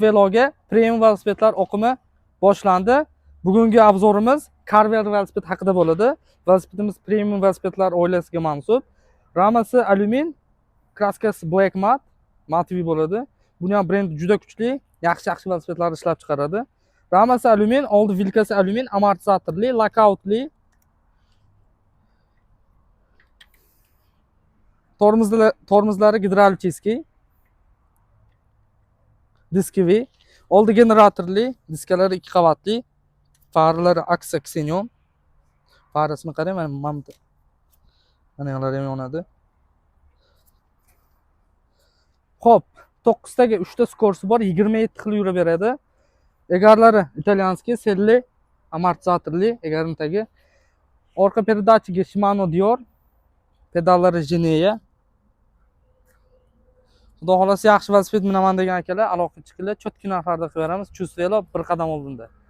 Veloga premium velosipedlar oqimi boshlandi. Bugungi obzorimiz Carver velosiped haqida bo'ladi. Velosipedimiz premium velosipedlar oilasiga mansub. Ramasi alyumin, kraskasi black matte, matviy bo'ladi. Buni ham brend juda kuchli, yaxshi velosipedlarni ishlab chiqaradi. Ramasi alyumin, oldi vilkasi alyumin, amortizatorli, lockoutli. Tormozlari gidrolichskiy. Diskivi. Oldi generatorli, diskalari 2 qavatli. Farlari Aksa Xenon. Farasini qarang, mana mana ular ham yonadi. Xo'p, 9 taga 3 ta skorsi bor, 27 xil yuraveradi. Egarlari italyanskiy, selli, amortizatorli, egarini tagi. Orqa передатчиga Shimano Dior. Pedallari Geneya. Xudo xolasa yaxshi velosiped minaman degan akalar aloqa chiqinglar, cho'tki nafarda qilib beramiz. Chus Velo bir qadam oldinda.